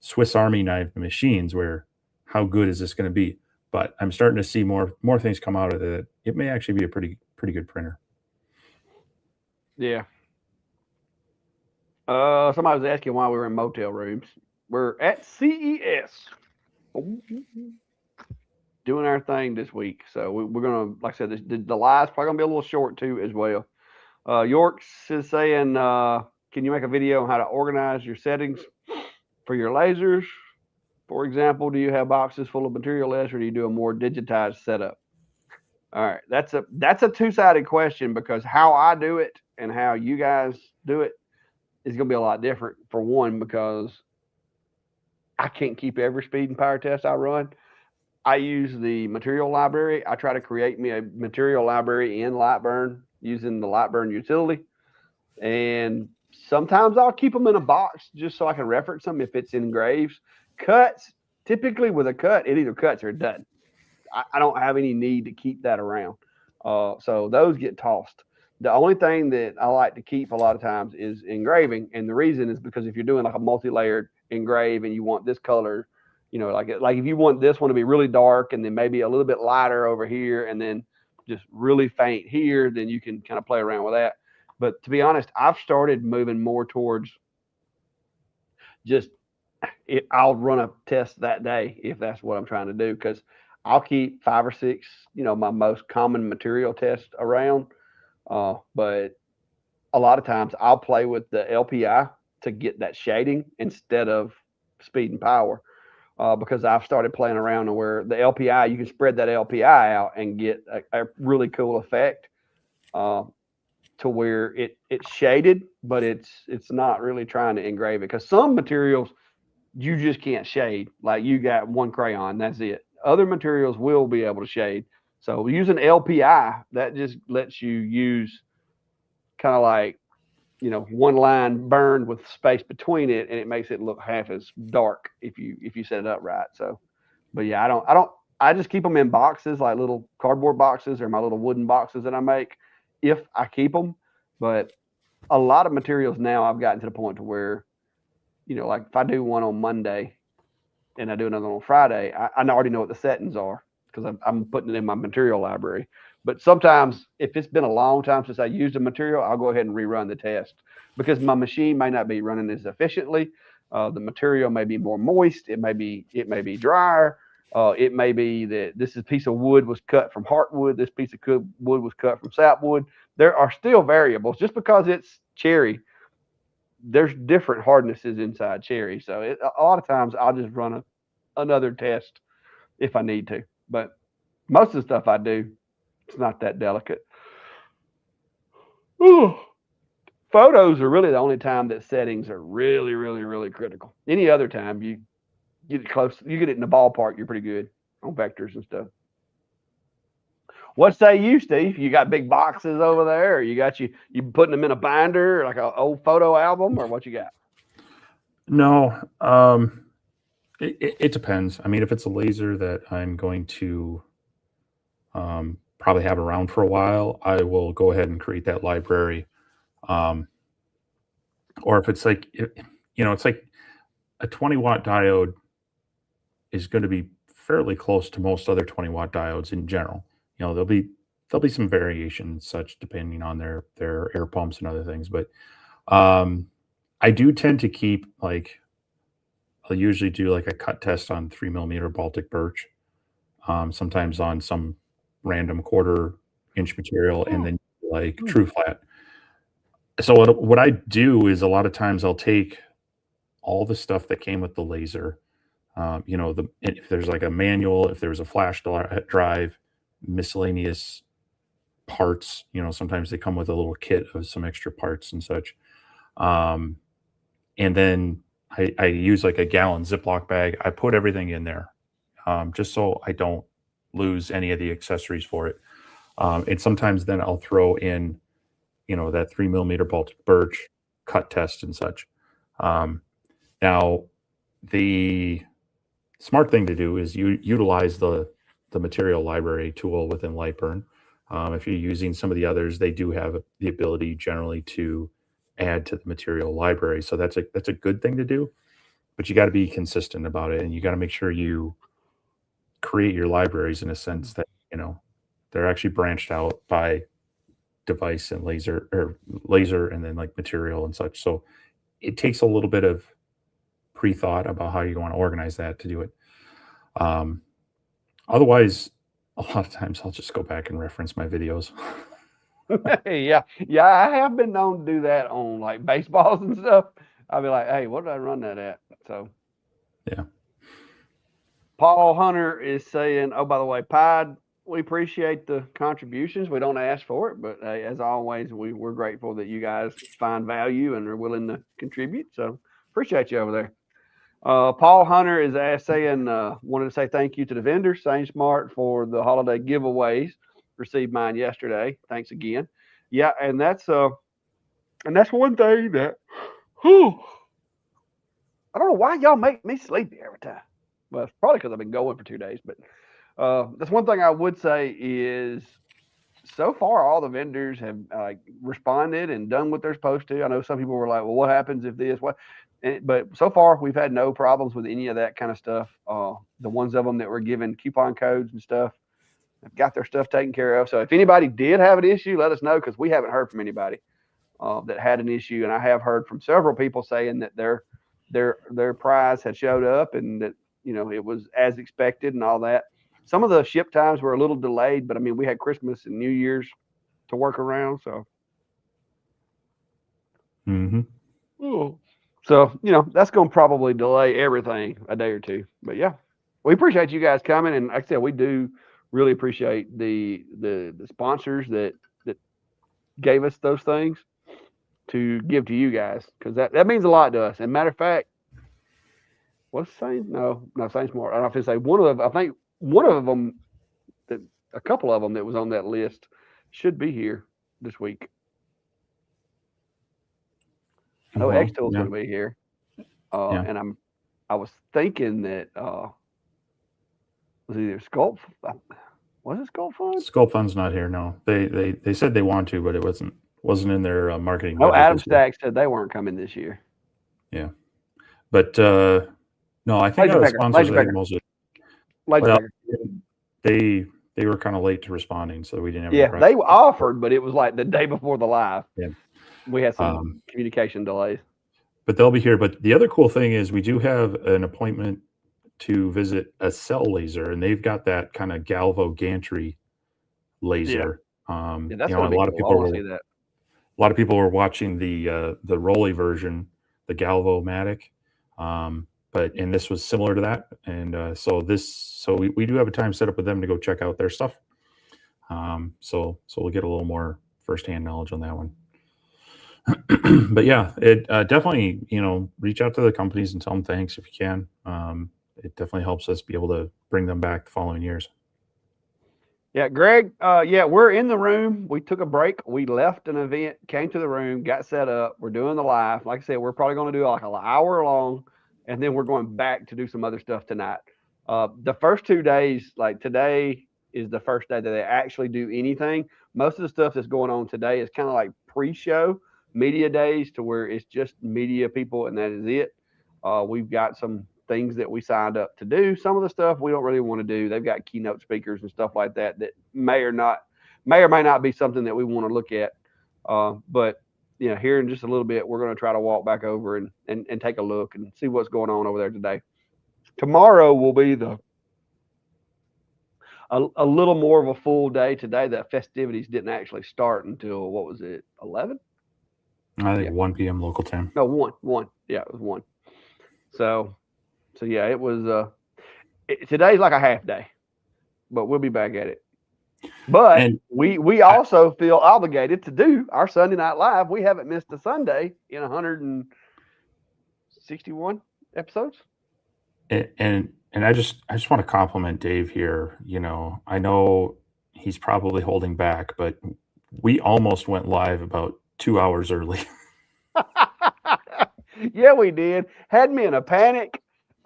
Swiss Army knife machines where how good is this going to be? But I'm starting to see more things come out of it. It may actually be a pretty good printer. Yeah. Somebody was asking why we were in motel rooms. We're at CES. Doing our thing this week. So we're going to, like I said, the live's probably going to be a little short too as well. Yorks is saying, can you make a video on how to organize your settings for your lasers? For example, do you have boxes full of material less, or do you do a more digitized setup? All right, that's a two-sided question because how I do it and how you guys do it is going to be a lot different. For one, because I can't keep every speed and power test I run. I use the material library. I try to create me a material library in Lightburn using the Lightburn utility. And sometimes I'll keep them in a box just so I can reference them if it's engraves. Cuts, typically with a cut, it either cuts or it doesn't. I don't have any need to keep that around. So those get tossed. The only thing that I like to keep a lot of times is engraving. And the reason is because if you're doing like a multi-layered engrave and you want this color, you know, like if you want this one to be really dark and then maybe a little bit lighter over here and then just really faint here, then you can kind of play around with that. But to be honest, I've started moving more towards just I'll run a test that day if that's what I'm trying to do because I'll keep 5 or 6, my most common material tests around. But a lot of times I'll play with the LPI to get that shading instead of speed and power. Because I've started playing around where the LPI, you can spread that LPI out and get a really cool effect to where it's shaded, but it's not really trying to engrave it. Because some materials you just can't shade. Like you got one crayon, that's it. Other materials will be able to shade. So using LPI, that just lets you use kind of like one line burned with space between it, and it makes it look half as dark if you set it up right. So, but yeah, I just keep them in boxes, like little cardboard boxes or my little wooden boxes that I make, if I keep them. But a lot of materials now I've gotten to the point to where, like if I do one on Monday and I do another on Friday, I already know what the settings are because I'm putting it in my material library. But sometimes if it's been a long time since I used a material, I'll go ahead and rerun the test because my machine may not be running as efficiently. The material may be more moist. It may be drier. It may be that this piece of wood was cut from heartwood. This piece of wood was cut from sapwood. There are still variables. Just because it's cherry there's different hardnesses inside cherry. So a lot of times I'll just run another test if I need to. But most of the stuff I do, it's not that delicate. Ooh. Photos are really the only time that settings are really, really, really critical. Any other time you get it close, you get it in the ballpark, you're pretty good on vectors and stuff. What say you, Steve? You got big boxes over there, or you putting them in a binder like an old photo album, or what you got? No, it depends. I mean, if it's a laser that I'm going to probably have around for a while, I will go ahead and create that library. Um, or if it's like, it's like a 20-watt diode is going to be fairly close to most other 20-watt diodes in general. There'll be some variation such depending on their air pumps and other things, but I do tend to keep like I'll usually do like a cut test on 3 millimeter Baltic birch, sometimes on some random quarter-inch material, and then like true flat. So what I do is a lot of times I'll take all the stuff that came with the laser. If there's like a manual, if there's a flash drive, miscellaneous parts, sometimes they come with a little kit of some extra parts and such. And then I use like a gallon Ziploc bag. I put everything in there, just so I don't lose any of the accessories for it. And sometimes then I'll throw in, that 3 millimeter Baltic birch cut test and such. Now, the smart thing to do is you utilize the material library tool within Lightburn. If you're using some of the others, they do have the ability generally to add to the material library. So that's a good thing to do, but you got to be consistent about it, and you got to make sure you create your libraries in a sense that they're actually branched out by device and laser and then like material and such. So it takes a little bit of pre-thought about how you want to organize that to do it. Otherwise, a lot of times I'll just go back and reference my videos. yeah, I have been known to do that on like baseballs and stuff. I'll be like, hey, what did I run that at? So, yeah. Paul Hunter is saying, oh, by the way, Pied, we appreciate the contributions. We don't ask for it, but hey, as always, we're grateful that you guys find value and are willing to contribute. So, appreciate you over there. Paul Hunter is saying, wanted to say thank you to the vendors, SaneSmart, for the holiday giveaways. Received mine yesterday. Thanks again. Yeah, and that's one thing that I don't know why y'all make me sleepy every time. Well, it's probably because I've been going for 2 days, but that's one thing I would say is so far all the vendors have responded and done what they're supposed to. I know some people were like, well, what happens if this? What? But so far we've had no problems with any of that kind of stuff. The ones of them that were given coupon codes and stuff have got their stuff taken care of. So if anybody did have an issue, let us know, because we haven't heard from anybody that had an issue. And I have heard from several people saying that their prize had showed up and that it was as expected and all that. Some of the ship times were a little delayed, but I mean we had Christmas and New Year's to work around, so. So that's going to probably delay everything a day or two. But yeah, we appreciate you guys coming, and like I said, we do really appreciate the sponsors that gave us those things to give to you guys, because that means a lot to us. And matter of fact, what's Saint? No, SaneSmart. I don't know if it's I think one of them, a couple of them that was on that list should be here this week. I know X-Tool's going to be here, and I was thinking that was either Sculpt. Was it Sculpt Fund? Sculpt Fund's not here. No, they said they want to, but it wasn't in their marketing. No, Adam Stack said they weren't coming this year. Yeah, but no, I think the sponsors mostly. Well, they were kind of late to responding, so we didn't have. Yeah, they offered, but it was like the day before the live. Yeah. We had some communication delays. But they'll be here. But the other cool thing is we do have an appointment to visit a cell laser, and they've got that kind of galvo gantry laser. Yeah, that's a lot of people want to see that. a lot of people were watching the Rolly version, the Galvo-matic, and this was similar to that, and so we do have a time set up with them to go check out their stuff. So we'll get a little more firsthand knowledge on that one. But yeah, it definitely, reach out to the companies and tell them thanks if you can. It definitely helps us be able to bring them back the following years. Yeah, Greg. Yeah, we're in the room. We took a break. We left an event, came to the room, got set up. We're doing the live. Like I said, we're probably going to do like an hour long, and then we're going back to do some other stuff tonight. The first 2 days, like today is the first day that they actually do anything. Most of the stuff that's going on today is kind of like pre-show media days, to where it's just media people and that is it. We've got some things that we signed up to do. Some of the stuff we don't really want to do. They've got keynote speakers and stuff like that may or may not be something that we want to look at. But here in just a little bit, we're going to try to walk back over and take a look and see what's going on over there today. Tomorrow will be a little more of a full day. Today, the festivities didn't actually start until, what was it, 11? I think 1 p.m. local time. No, 1. Yeah, it was 1. So yeah, it was. Today's like a half day, but we'll be back at it. But we also feel obligated to do our Sunday Night Live. We haven't missed a Sunday in 161 episodes. And I just want to compliment Dave here. I know he's probably holding back, but we almost went live about 2 hours early. Yeah, we did. Had me in a panic.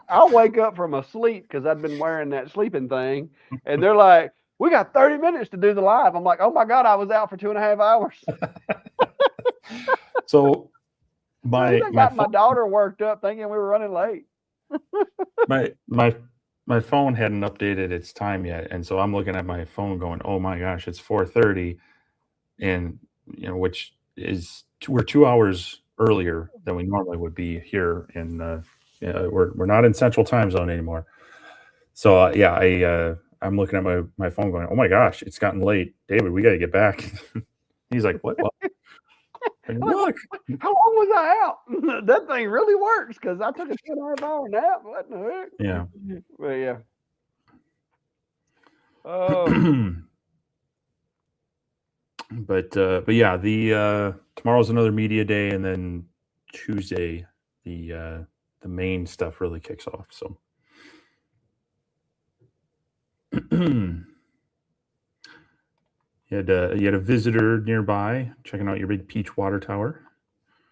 I'll wake up from a sleep because I'd been wearing that sleeping thing, and they're like, "We got 30 minutes to do the live." I'm like, "Oh my God, I was out for 2.5 hours." So my daughter worked up thinking we were running late. my phone hadn't updated its time yet, and so I'm looking at my phone going, "Oh my gosh, it's 4:30," and which is we're 2 hours earlier than we normally would be here in. We're not in Central Time Zone anymore. So I'm looking at my phone going, "Oh my gosh, it's gotten late, David. We got to get back." He's like, "What?" Look, how long was I out? That thing really works because I took a 2.5 hour nap. What the heck? Yeah. Well, yeah. But yeah, tomorrow's another media day, and then Tuesday the main stuff really kicks off. So you had a visitor nearby checking out your big Peach water tower.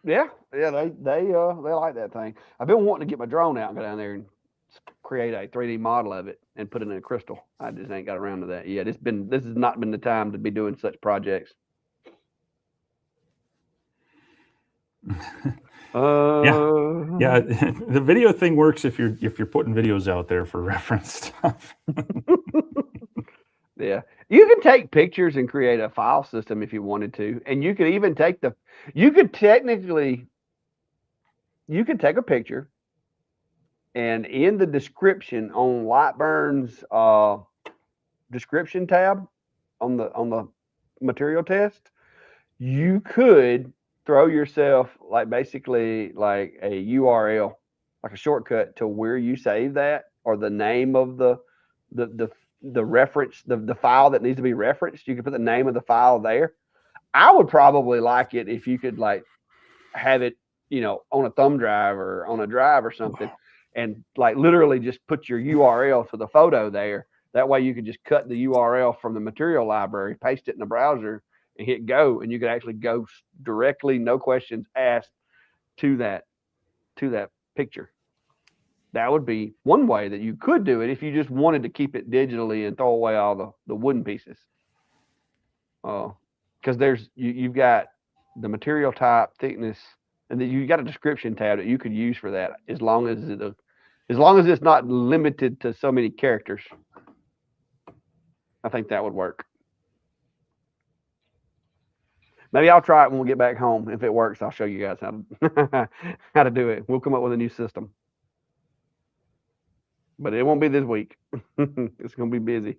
Yeah, they like that thing. I've been wanting to get my drone out and go down there and create a 3D model of it and put it in a crystal. I just ain't got around to that yet. This has not been the time to be doing such projects. Yeah. The video thing works if you're putting videos out there for reference stuff. Yeah, you can take pictures and create a file system if you wanted to, and you could even take you could take a picture, and in the description on Lightburn's description tab on the material test, you could throw yourself basically like a URL, like a shortcut to where you save that, or the name of the reference, the file that needs to be referenced. You could put the name of the file there. I would probably like it if you could have it, on a thumb drive or on a drive or something, and literally just put your URL to the photo there. That way you could just cut the URL from the material library, paste it in the browser, and hit go, and you could actually go directly, no questions asked, to that picture. That would be one way that you could do it if you just wanted to keep it digitally and throw away all the wooden pieces. Because you've got the material type, thickness, and then you got a description tab that you could use for that, as long as it's not limited to so many characters. I think that would work. Maybe I'll try it when we get back home. If it works, I'll show you guys how to do it. We'll come up with a new system. But it won't be this week. It's going to be busy.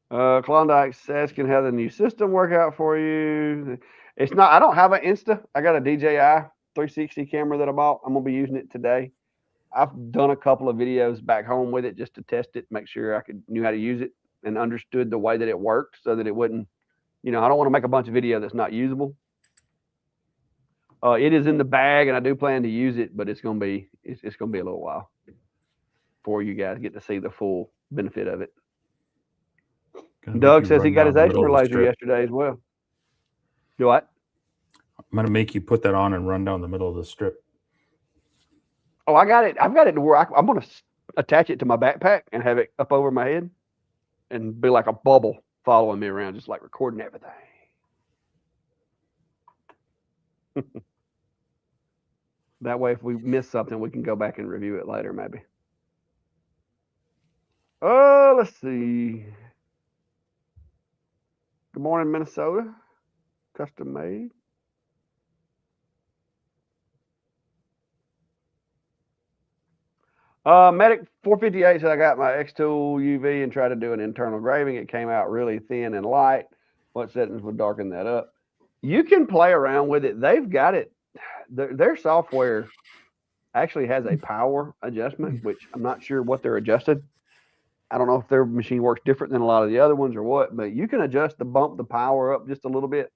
Klondike asking how the new system work out for you. It's not. I don't have an Insta. I got a DJI 360 camera that I bought. I'm gonna be using it today. I've done a couple of videos back home with it just to test it, make sure I knew how to use it and understood the way that it worked, so that it wouldn't. I don't want to make a bunch of video that's not usable. It is in the bag, and I do plan to use it, but it's gonna be a little while before you guys get to see the full benefit of it. Doug says he got his Acer laser yesterday as well. Do what? I'm gonna make you put that on and run down the middle of the strip. Oh, I got it. I've got it to where I'm gonna attach it to my backpack and have it up over my head and be like a bubble following me around, just like recording everything. That way, if we miss something, we can go back and review it later, maybe. Oh, let's see. Good morning, Minnesota. Custom made. Medic 458 said I got my X-Tool UV and tried to do an internal graving. It came out really thin and light. What settings would darken that up? You can play around with it. They've got it. Their software actually has a power adjustment, which I'm not sure what they're adjusted. I don't know if their machine works different than a lot of the other ones or what, but you can adjust bump the power up just a little bit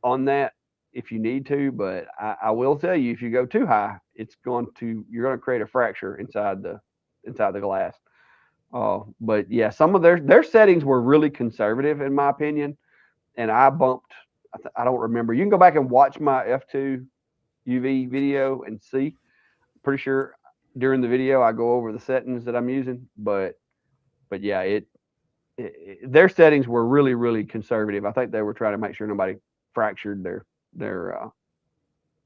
on that if you need to. But I will tell you, if you go too high, you're going to create a fracture inside the glass. But yeah, some of their settings were really conservative in my opinion, and I bumped. I don't remember. You can go back and watch my F2 UV video and see. Pretty sure during the video I go over the settings that I'm using, but yeah, their settings were really, really conservative. I think they were trying to make sure nobody fractured their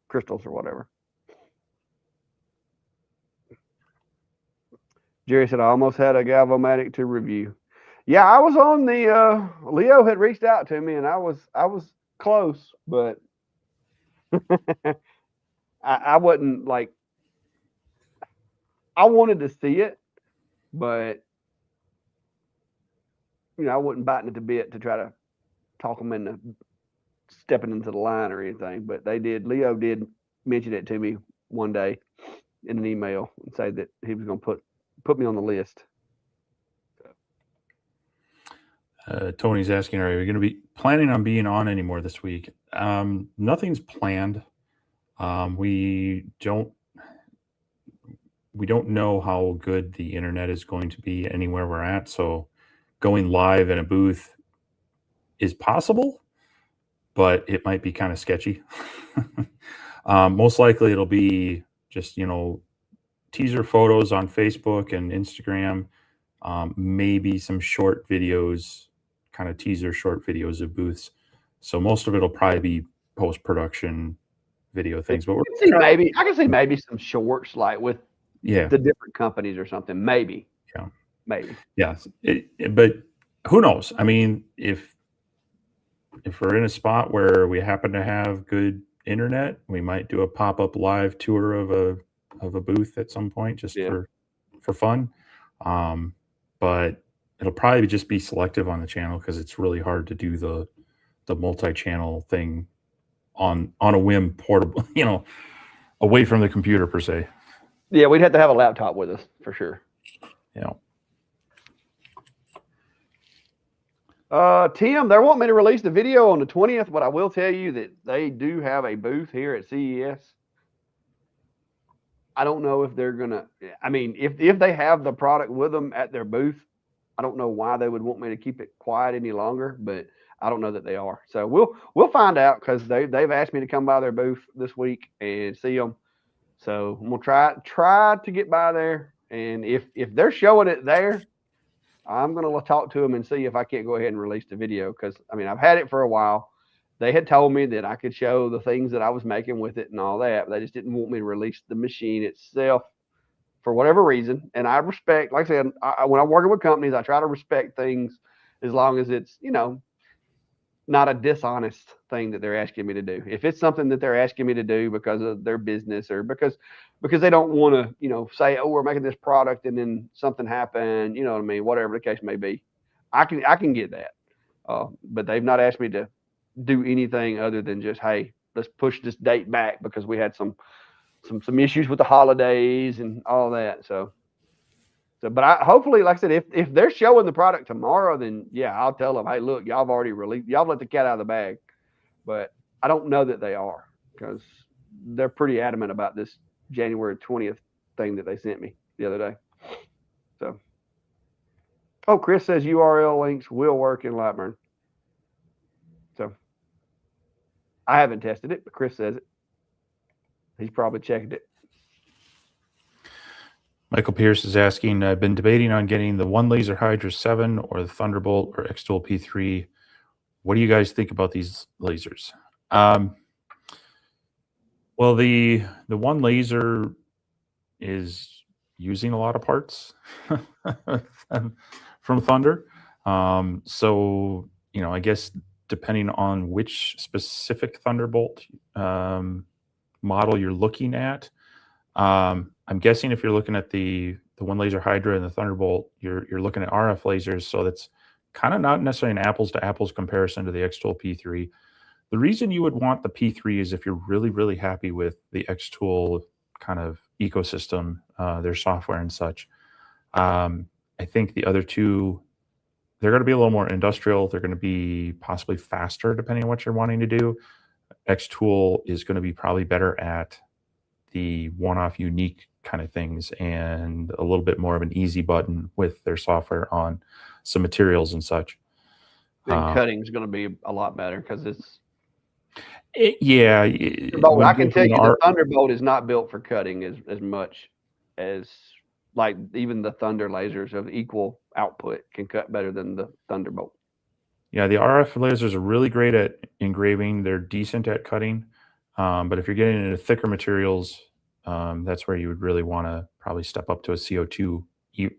crystals or whatever. Jerry said I almost had a Galvomatic to review. Yeah, I was on the Leo had reached out to me, and I was close, but I wasn't like, I wanted to see it, but I wasn't biting at the bit to try to talk them into stepping into the line or anything. But Leo did mention it to me one day in an email and say that he was going to put me on the list. Tony's asking, are we going to be planning on being on anymore this week? Nothing's planned. We don't know how good the internet is going to be anywhere we're at. So going live in a booth is possible, but it might be kind of sketchy. Most likely it'll be just, teaser photos on Facebook and Instagram, maybe some short videos, kind of teaser short videos of booths. So most of it'll probably be post-production video things. But I can see maybe some shorts like with the different companies or something. Maybe. Yeah. Maybe. Yeah. But who knows? I mean, if we're in a spot where we happen to have good internet, we might do a pop-up live tour of a booth at some point just for fun. But it'll probably just be selective on the channel because it's really hard to do the multi-channel thing on a whim, portable, away from the computer per se. Yeah, we'd have to have a laptop with us for sure. Yeah. Tim, they want me to release the video on the 20th, but I will tell you that they do have a booth here at CES. I don't know if they're gonna. I mean, if they have the product with them at their booth, I don't know why they would want me to keep it quiet any longer, but I don't know that they are. So we'll find out because they've asked me to come by their booth this week and see them. So I'm gonna try to get by there, and if they're showing it there, I'm gonna talk to them and see if I can't go ahead and release the video because I mean I've had it for a while. They had told me that I could show the things that I was making with it and all that, but they just didn't want me to release the machine itself for whatever reason. And I respect, like I said, when I'm working with companies, I try to respect things as long as it's, not a dishonest thing that they're asking me to do. If it's something that they're asking me to do because of their business or because they don't want to, say, oh, we're making this product and then something happened, you know what I mean? Whatever the case may be, I can get that. But they've not asked me to do anything other than just, hey, let's push this date back because we had some issues with the holidays and all that. So but I hopefully, like I said, if they're showing the product tomorrow, then yeah, I'll tell them, hey, look, y'all have already released, y'all let the cat out of the bag. But I don't know that they are because they're pretty adamant about this January 20th thing that they sent me the other day. So, oh, Chris says URL links will work in Lightburn. So, I haven't tested it, but Chris says it. He's probably checked it. Michael Pierce is asking, I've been debating on getting the One Laser Hydra 7 or the Thunderbolt or X-Tool P3. What do you guys think about these lasers? Well, the One Laser is using a lot of parts from Thunder. So, I guess depending on which specific Thunderbolt model you're looking at, I'm guessing if you're looking at the One Laser Hydra and the Thunderbolt, you're looking at RF lasers. So that's kind of not necessarily an apples to apples comparison to the X-Tool P3. The reason you would want the P3 is if you're really, really happy with the X-Tool kind of ecosystem, their software and such. I think the other two, they're going to be a little more industrial. They're going to be possibly faster depending on what you're wanting to do. X-Tool is going to be probably better at the one-off unique kind of things and a little bit more of an easy button with their software on some materials and such. And cutting is going to be a lot better because it's. Yeah. But I can tell you the Thunderbolt is not built for cutting as much as like even the Thunder lasers of equal output can cut better than the Thunderbolt. Yeah, the RF lasers are really great at engraving. They're decent at cutting. But if you're getting into thicker materials, that's where you would really want to probably step up to a CO2.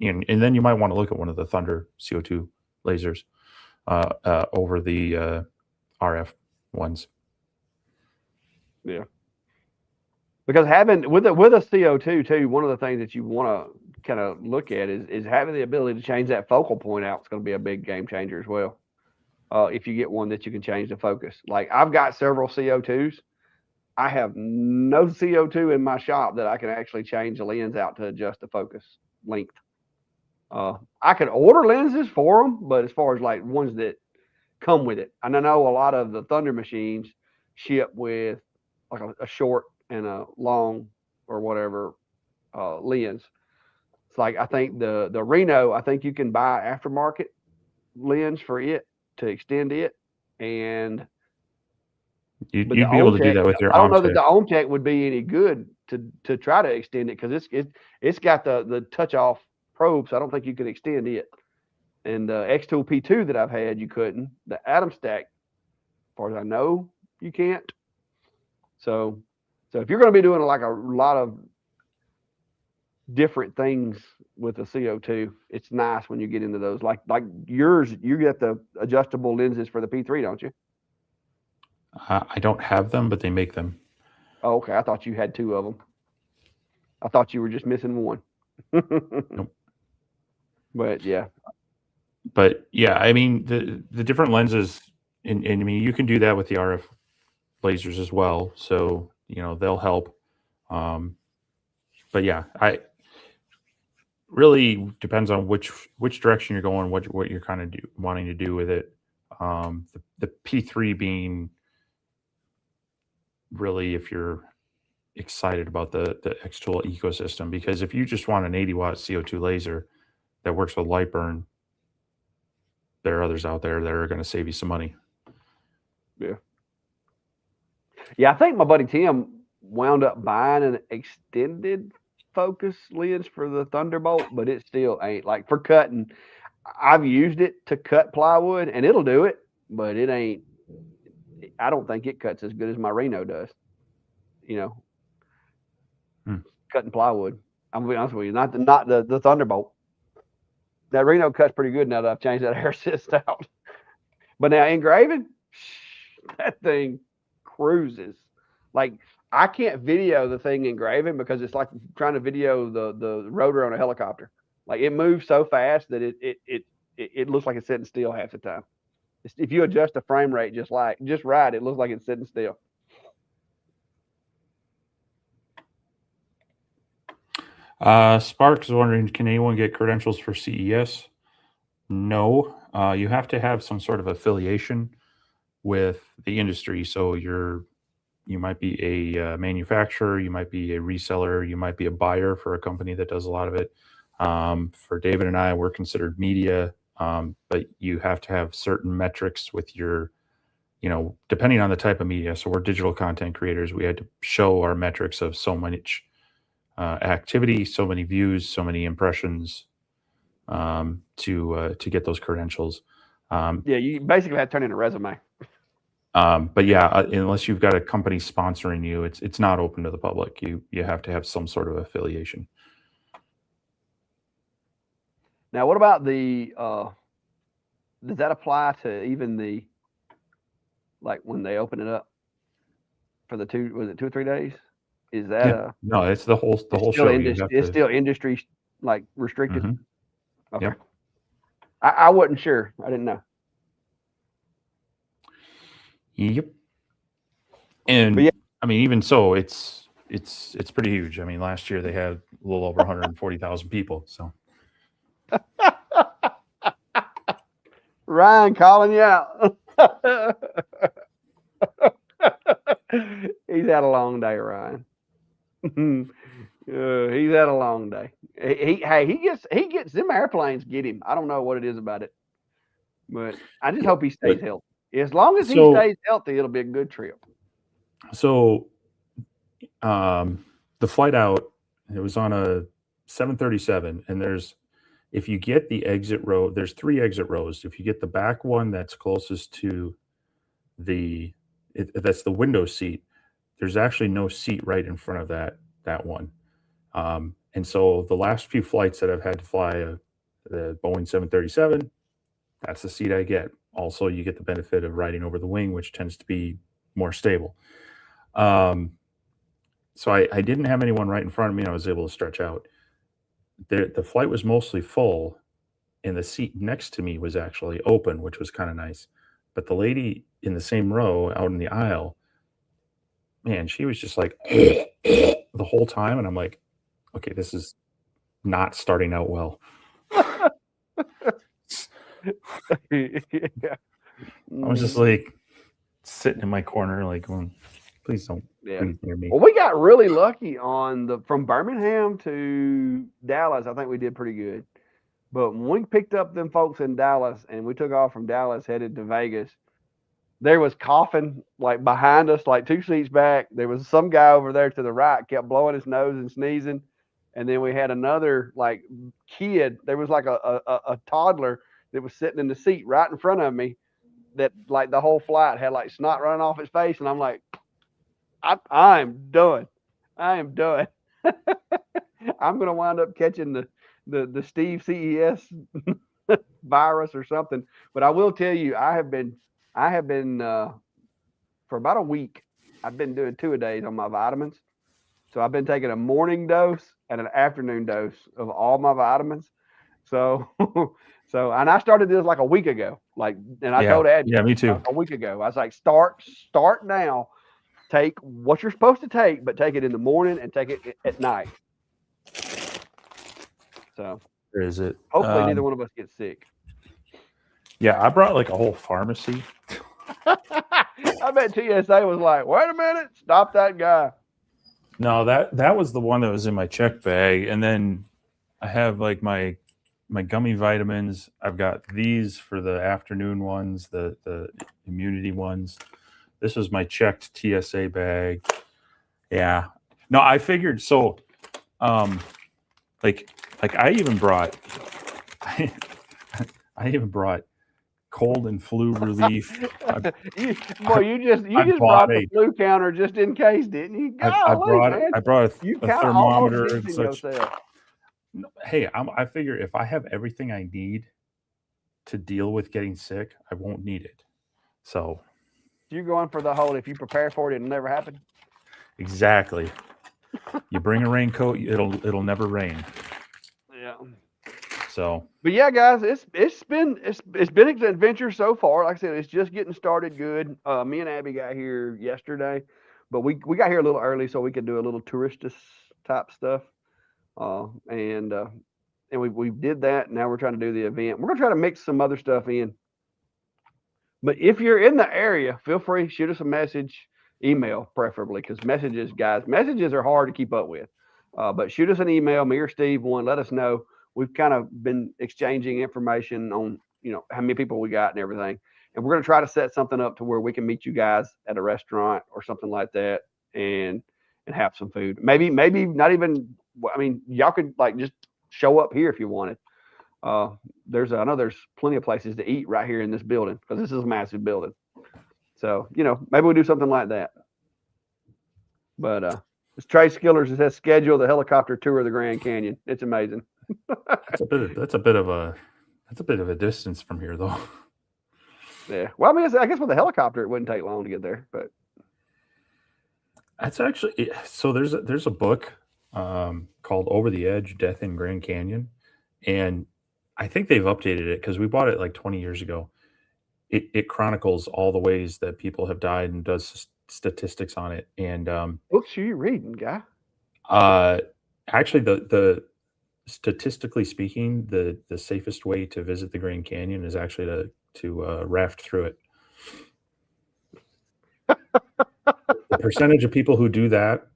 And then you might want to look at one of the Thunder CO2 lasers over the RF ones. Yeah. Because having with a CO2 too, one of the things that you want to kind of look at is having the ability to change that focal point out. It's going to be a big game changer as well. If you get one that you can change the focus. Like I've got several CO2s. I have no CO2 in my shop that I can actually change the lens out to adjust the focus length. I could order lenses for them, but as far as like ones that come with it, and I know a lot of the Thunder machines ship with like a short and a long or whatever lens. It's like I think the Reno, I think you can buy aftermarket lens for it to extend it, and you'd be able to do that with your. I don't know that the OMTech would be any good to try to extend it because it's got the touch off probe, so I don't think you could extend it. And the X-Tool P2 that I've had, you couldn't. The Atom Stack, as far as I know, you can't. So if you're going to be doing like a lot of different things with the CO2, it's nice when you get into those. Like yours, you get the adjustable lenses for the P3, don't you? I don't have them, but they make them. Oh, okay. I thought you had two of them. I thought you were just missing one. Nope. But yeah. But yeah, I mean the different lenses, and I mean you can do that with the RF lasers as well. So they'll help. But yeah, I really depends on which direction you're going, what you're kind of wanting to do with it. The P3 being really if you're excited about the X-Tool ecosystem, because if you just want an 80-watt CO2 laser that works with Lightburn, there are others out there that are going to save you some money. Yeah, I think my buddy Tim wound up buying an extended focus lens for the Thunderbolt, but it still ain't like for cutting. I've used it to cut plywood and it'll do it, but it ain't. I don't think it cuts as good as my Reno does. Cutting plywood. I'm gonna be honest with you, not the Thunderbolt. That Reno cuts pretty good now that I've changed that air assist out. But now engraving, that thing cruises. Like I can't video the thing engraving because it's like trying to video the rotor on a helicopter. Like it moves so fast that it looks like it's sitting still half the time. If you adjust the frame rate just right, it looks like it's sitting still. Sparks is wondering, can anyone get credentials for CES? No. You have to have some sort of affiliation with the industry. So you might be a manufacturer, you might be a reseller, you might be a buyer for a company that does a lot of it. For David and I, we're considered media, but you have to have certain metrics with your, depending on the type of media. So we're digital content creators. We had to show our metrics of so much activity, so many views, so many impressions to get those credentials. Yeah, you basically have to turn in a resume. But yeah, unless you've got a company sponsoring you, it's not open to the public. You have to have some sort of affiliation. Now, what about the? Does that apply to even like when they open it up for the 2 or 3 days? Is that no? It's the whole show. It's still industry like restricted. Mm-hmm. Okay. Yep. I wasn't sure. I didn't know. Yep. And yeah. I mean, even so, it's pretty huge. I mean, last year they had a little over 140,000 people. So Ryan calling you out. He's had a long day, Ryan. He's had a long day. He gets them airplanes get him. I don't know what it is about it, but I just hope he stays healthy. As long as he stays healthy, it'll be a good trip. So, the flight out, it was on a 737, and if you get the exit row, there's 3 exit rows. If you get the back one that's closest to that's the window seat, there's actually no seat right in front of that one. And so the last few flights that I've had to fly the Boeing 737, that's the seat I get. Also, you get the benefit of riding over the wing, which tends to be more stable. So I didn't have anyone right in front of me, and I was able to stretch out. The flight was mostly full, and the seat next to me was actually open, which was kind of nice. But the lady in the same row out in the aisle, man, she was just like the whole time, and I'm like, okay, this is not starting out well. Yeah. I was just like sitting in my corner, like going, please don't breathe near me. Well, we got really lucky from Birmingham to Dallas. I think we did pretty good. But when we picked up them folks in Dallas and we took off from Dallas, headed to Vegas, there was coughing like behind us, like 2 seats back. There was some guy over there to the right kept blowing his nose and sneezing. And then we had another like kid. There was like a toddler that was sitting in the seat right in front of me that like the whole flight had like snot running off his face. And I'm like, I'm done. I am done. I'm going to wind up catching the Steve CES virus or something. But I will tell you, I have been for about a week, I've been doing 2-a-days on my vitamins. So I've been taking a morning dose and an afternoon dose of all my vitamins. So and I started this like a week ago. I told Ed, yeah, me too. A week ago. I was like, start now. Take what you're supposed to take, but take it in the morning and take it at night. So where is it? Hopefully neither one of us gets sick. Yeah, I brought like a whole pharmacy. I bet TSA was like, wait a minute, stop that guy. No, that was the one that was in my check bag. And then I have like my gummy vitamins. I've got these for the afternoon ones, the immunity ones. This was my checked TSA bag. Yeah. No, I figured so like I even brought cold and flu relief. You just brought the flu counter just in case, didn't you? I brought a thermometer and such. Yourself. Hey, I figure if I have everything I need to deal with getting sick, I won't need it. So you're going for the whole if you prepare for it, it'll never happen. Exactly. You bring a raincoat, it'll never rain. Yeah. So, but yeah, guys, it's been an adventure so far. Like I said, it's just getting started good. Me and Abby got here yesterday, but we got here a little early so we could do a little tourist type stuff. And we did that. Now we're trying to do the event. We're gonna try to mix some other stuff in. But if you're in the area, feel free, shoot us a message, email preferably, because messages are hard to keep up with. But shoot us an email, me or Steve, let us know. We've kind of been exchanging information on, how many people we got and everything. And we're going to try to set something up to where we can meet you guys at a restaurant or something like that and have some food. Maybe not even, I mean, y'all could like just show up here if you wanted. I know there's plenty of places to eat right here in this building because this is a massive building. So, maybe we'll do something like that. But it's Trey Skillers has scheduled the helicopter tour of the Grand Canyon. It's amazing. that's a bit of a distance from here, though. Yeah. Well, I mean, I guess with a helicopter, it wouldn't take long to get there. But that's actually so. There's a book called Over the Edge: Death in Grand Canyon, and I think they've updated it because we bought it like 20 years ago. It chronicles all the ways that people have died and does statistics on it. And books are you reading, guy? Actually, the statistically speaking, the safest way to visit the Grand Canyon is actually to raft through it. The percentage of people who do that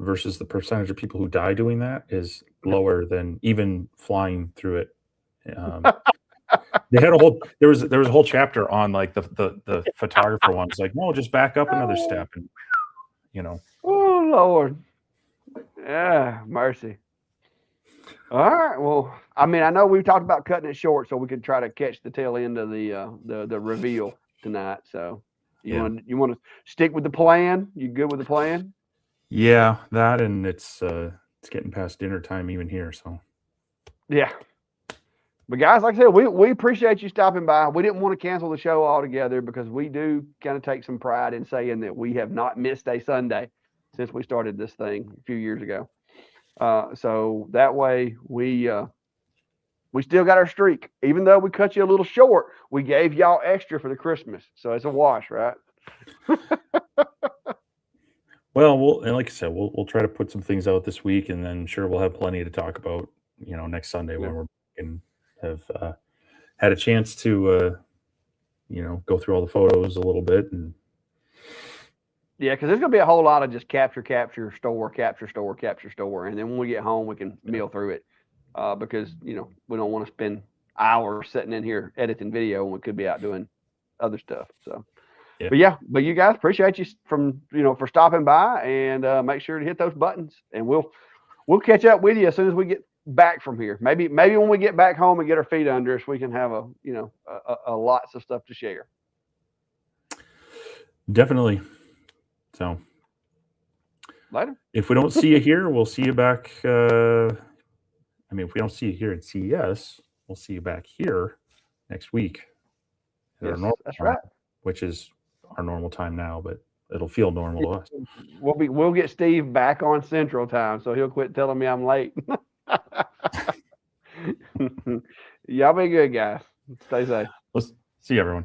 versus the percentage of people who die doing that is lower than even flying through it. They had there was a whole chapter on like the photographer ones, like, no, just back up another step, and Oh Lord, yeah, mercy. All right, well, I mean, I know we've talked about cutting it short so we could try to catch the tail end of the reveal tonight. So you want to stick with the plan? You good with the plan? Yeah, that, and it's getting past dinner time even here, so yeah. But guys, like I said, we appreciate you stopping by. We didn't want to cancel the show altogether because we do kind of take some pride in saying that we have not missed a Sunday since we started this thing a few years ago. So that way we still got our streak. Even though we cut you a little short, we gave y'all extra for the Christmas. So it's a wash, right? Well, and like I said, we'll try to put some things out this week, and then sure we'll have plenty to talk about, next Sunday when we're in. Have had a chance to go through all the photos a little bit, and because there's gonna be a whole lot of just capture, store, and then when we get home we can mill through it because we don't want to spend hours sitting in here editing video when we could be out doing other stuff. So but you guys, appreciate you for stopping by, and make sure to hit those buttons, and we'll catch up with you as soon as we get back from here. Maybe when we get back home and get our feet under us, we can have a lots of stuff to share. Definitely. So later. If we don't see you here, we'll see you back. If we don't see you here at CES, we'll see you back here next week. Yes, that's right. Which is our normal time now, but it'll feel normal to us. We'll get Steve back on Central Time, so he'll quit telling me I'm late. Y'all be good, guys. Stay safe. Let's see you, everyone.